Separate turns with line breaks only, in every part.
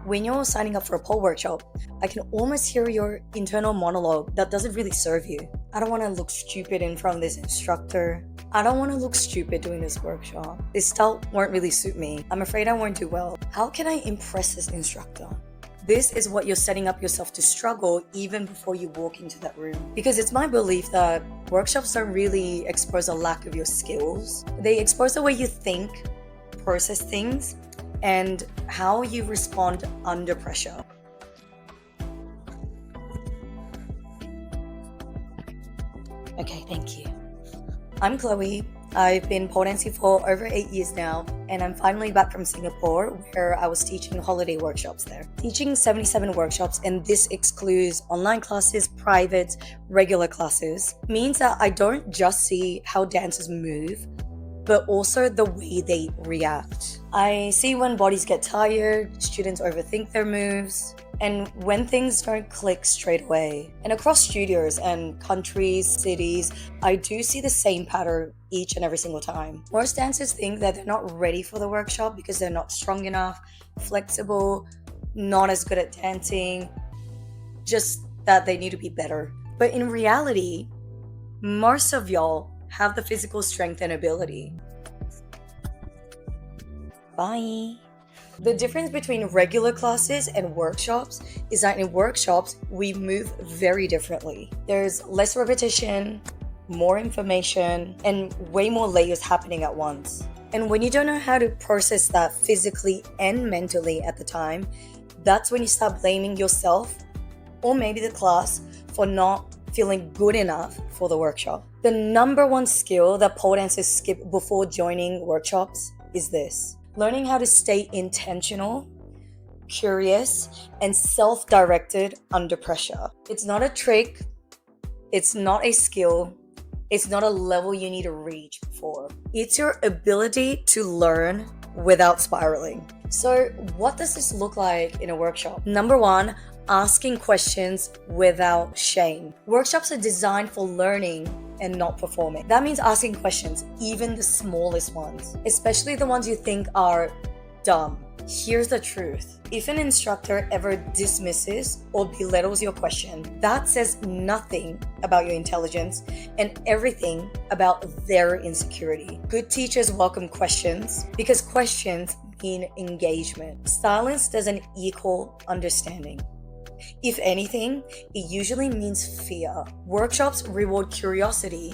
When you're signing up for a pole workshop, I can almost hear your internal monologue that doesn't really serve you. I don't want to look stupid in front of this instructor. I don't want to look stupid doing this workshop. This style won't really suit me. I'm afraid I won't do well. How can I impress this instructor? This is what you're setting up yourself to struggle even before you walk into that room. Because it's my belief that workshops don't really expose a lack of your skills. They expose the way you think, process things, and how you respond under pressure. Okay, thank you. I'm Chloe. I've been pole dancing for over 8 years now, and I'm finally back from Singapore where I was teaching holiday workshops there. Teaching 77 workshops, and this excludes online classes, private, regular classes, means that I don't just see how dancers move, but also the way they react. I see when bodies get tired, students overthink their moves, and when things don't click straight away. And across studios and countries, cities, I do see the same pattern each and every single time. Most dancers think that they're not ready for the workshop because they're not strong enough, flexible, not as good at dancing, just that they need to be better. But in reality, most of y'all have the physical strength and ability. Bye. The difference between regular classes and workshops is that in workshops, we move very differently. There's less repetition, more information, and way more layers happening at once. And when you don't know how to process that physically and mentally at the time, that's when you start blaming yourself or maybe the class for not feeling good enough for the workshop. The number one skill that pole dancers skip before joining workshops is this: learning how to stay intentional, curious, and self-directed under pressure. It's not a trick, it's not a skill, it's not a level you need to reach for. It's your ability to learn without spiraling. So what does this look like in a workshop? Number one, asking questions without shame. Workshops are designed for learning and not performing. That means asking questions, even the smallest ones, especially the ones you think are dumb. Here's the truth. If an instructor ever dismisses or belittles your question, that says nothing about your intelligence and everything about their insecurity. Good teachers welcome questions because questions mean engagement. Silence doesn't equal understanding. If anything, it usually means fear. Workshops reward curiosity,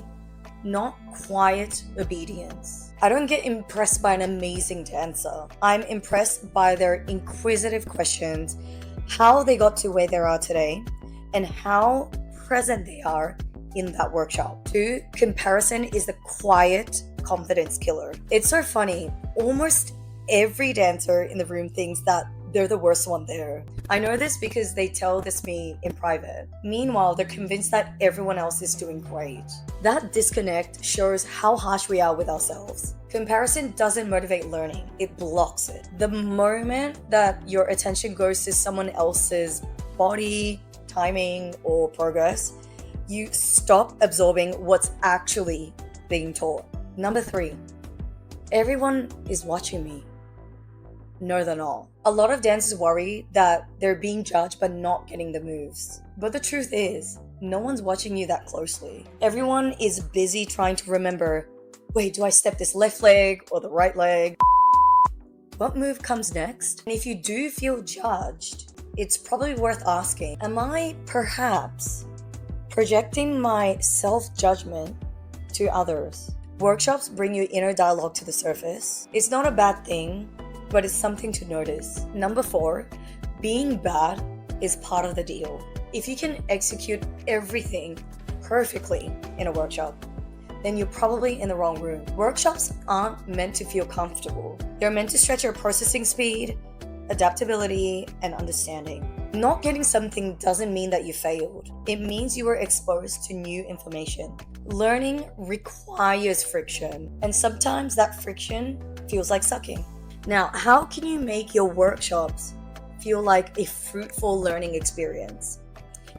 not quiet obedience. I don't get impressed by an amazing dancer. I'm impressed by their inquisitive questions, how they got to where they are today, and how present they are in that workshop. 2, comparison is the quiet confidence killer. It's so funny. Almost every dancer in the room thinks that they're the worst one there. I know this because they tell this me in private. Meanwhile, they're convinced that everyone else is doing great. That disconnect shows how harsh we are with ourselves. Comparison doesn't motivate learning, it blocks it. The moment that your attention goes to someone else's body, timing, or progress, you stop absorbing what's actually being taught. Number 3, everyone is watching me. No, they're not. A lot of dancers worry that they're being judged but not getting the moves. But the truth is, no one's watching you that closely. Everyone is busy trying to remember, wait, do I step this left leg or the right leg? What move comes next? And if you do feel judged, it's probably worth asking, am I perhaps projecting my self-judgment to others? Workshops bring your inner dialogue to the surface. It's not a bad thing, but it's something to notice. Number 4, being bad is part of the deal. If you can execute everything perfectly in a workshop, then you're probably in the wrong room. Workshops aren't meant to feel comfortable. They're meant to stretch your processing speed, adaptability, and understanding. Not getting something doesn't mean that you failed. It means you were exposed to new information. Learning requires friction, and sometimes that friction feels like sucking. Now, how can you make your workshops feel like a fruitful learning experience?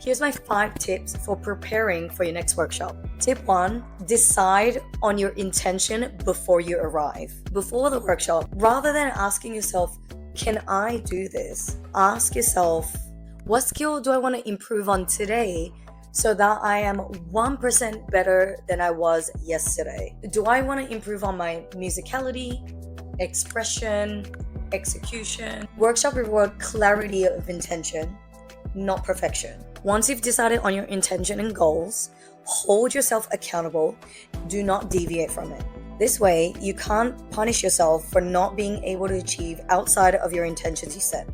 Here's my 5 tips for preparing for your next workshop. Tip 1, decide on your intention before you arrive. Before the workshop, rather than asking yourself, can I do this? Ask yourself, what skill do I want to improve on today so that I am 1% better than I was yesterday? Do I want to improve on my musicality, expression, execution? Workshop reward clarity of intention, not perfection. Once you've decided on your intention and goals, hold yourself accountable. Do not deviate from it. This way, you can't punish yourself for not being able to achieve outside of your intentions you set,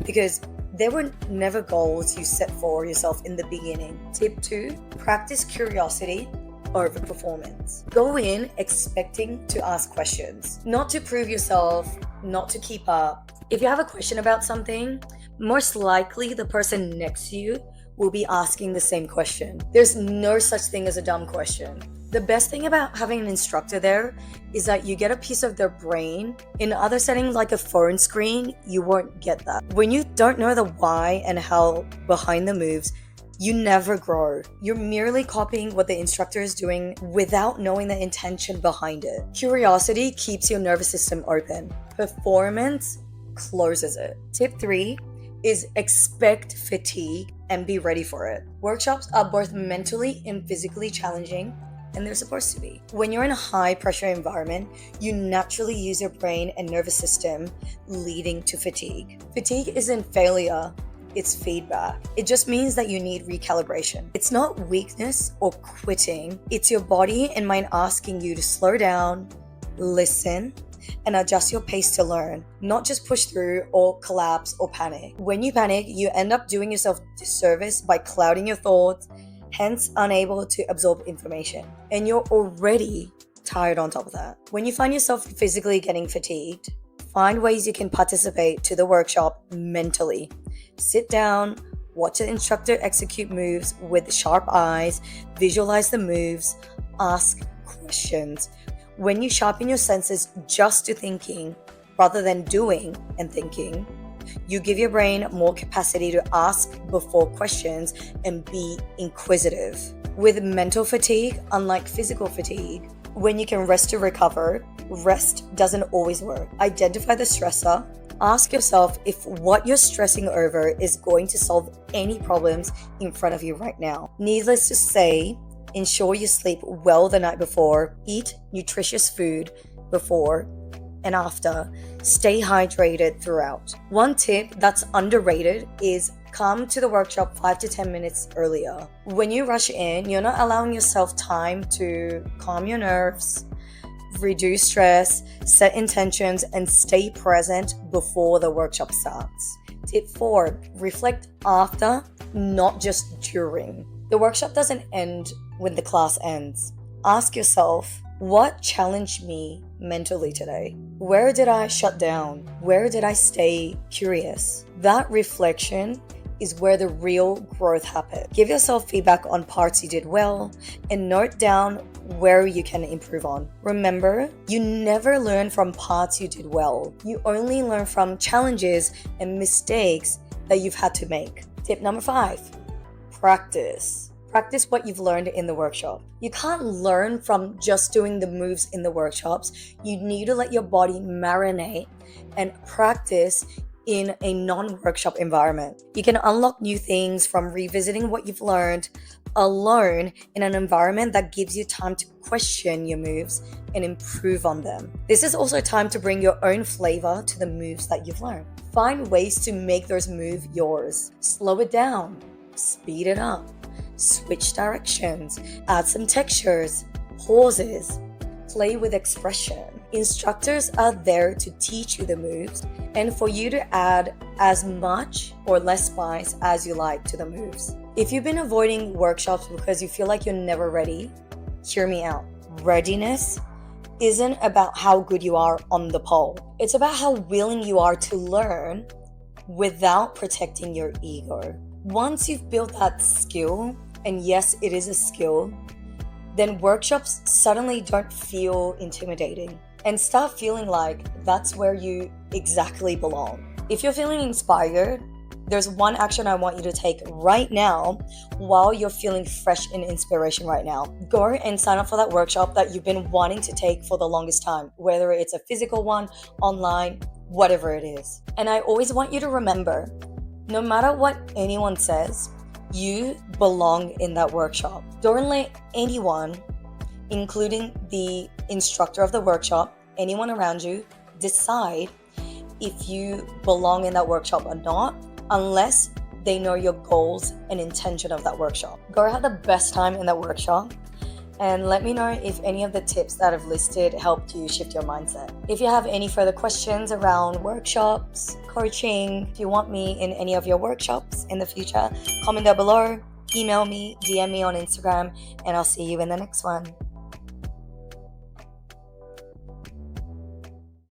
because there were never goals you set for yourself in the beginning. Tip 2, practice curiosity over performance. Go in expecting to ask questions, not to prove yourself, not to keep up. If you have a question about something, most likely the person next to you will be asking the same question. There's no such thing as a dumb question. The best thing about having an instructor there is that you get a piece of their brain. In other settings like a phone screen, you won't get that. When you don't know the why and how behind the moves, you never grow. You're merely copying what the instructor is doing without knowing the intention behind it. Curiosity keeps your nervous system open. Performance closes it. Tip 3 is expect fatigue and be ready for it. Workshops are both mentally and physically challenging, and they're supposed to be. When you're in a high pressure environment, you naturally use your brain and nervous system, leading to fatigue. Fatigue isn't failure, it's feedback. It just means that you need recalibration. It's not weakness or quitting, it's your body and mind asking you to slow down, listen, and adjust your pace to learn, not just push through or collapse or panic. When you panic, you end up doing yourself disservice by clouding your thoughts, hence unable to absorb information. And you're already tired on top of that. When you find yourself physically getting fatigued, find ways you can participate to the workshop mentally. Sit down, watch the instructor execute moves with sharp eyes, visualize the moves, ask questions. When you sharpen your senses just to thinking rather than doing and thinking, you give your brain more capacity to ask before questions and be inquisitive. With mental fatigue, unlike physical fatigue, when you can rest to recover, rest doesn't always work. Identify the stressor. Ask yourself if what you're stressing over is going to solve any problems in front of you right now. Needless to say, ensure you sleep well the night before, eat nutritious food before and after, stay hydrated throughout. One tip that's underrated is come to the workshop 5 to 10 minutes earlier. When you rush in, you're not allowing yourself time to calm your nerves, reduce stress, set intentions, and stay present before the workshop starts. Tip 4, reflect after, not just during. The workshop doesn't end when the class ends. Ask yourself, what challenged me mentally today? Where did I shut down? Where did I stay curious? That reflection is where the real growth happens. Give yourself feedback on parts you did well and note down where you can improve on. Remember, you never learn from parts you did well. You only learn from challenges and mistakes that you've had to make. Tip number 5, practice. Practice what you've learned in the workshop. You can't learn from just doing the moves in the workshops. You need to let your body marinate and practice in a non-workshop environment. You can unlock new things from revisiting what you've learned alone in an environment that gives you time to question your moves and improve on them. This is also time to bring your own flavor to the moves that you've learned. Find ways to make those moves yours. Slow it down, speed it up, switch directions, add some textures, pauses, play with expression. Instructors are there to teach you the moves and for you to add as much or less spice as you like to the moves. If you've been avoiding workshops because you feel like you're never ready, hear me out. Readiness isn't about how good you are on the pole. It's about how willing you are to learn without protecting your ego. Once you've built that skill, and yes, it is a skill, then workshops suddenly don't feel intimidating and start feeling like that's where you exactly belong. If you're feeling inspired, there's one action I want you to take right now while you're feeling fresh in inspiration right now. Go and sign up for that workshop that you've been wanting to take for the longest time, whether it's a physical one, online, whatever it is. And I always want you to remember, no matter what anyone says, you belong in that workshop. Don't let anyone, including the instructor of the workshop, anyone around you, decide if you belong in that workshop or not, unless they know your goals and intention of that workshop. Go have the best time in that workshop, and let me know if any of the tips that I've listed helped you shift your mindset. If you have any further questions around workshops, coaching, if you want me in any of your workshops in the future, comment down below, email me, DM me on Instagram, and I'll see you in the next one.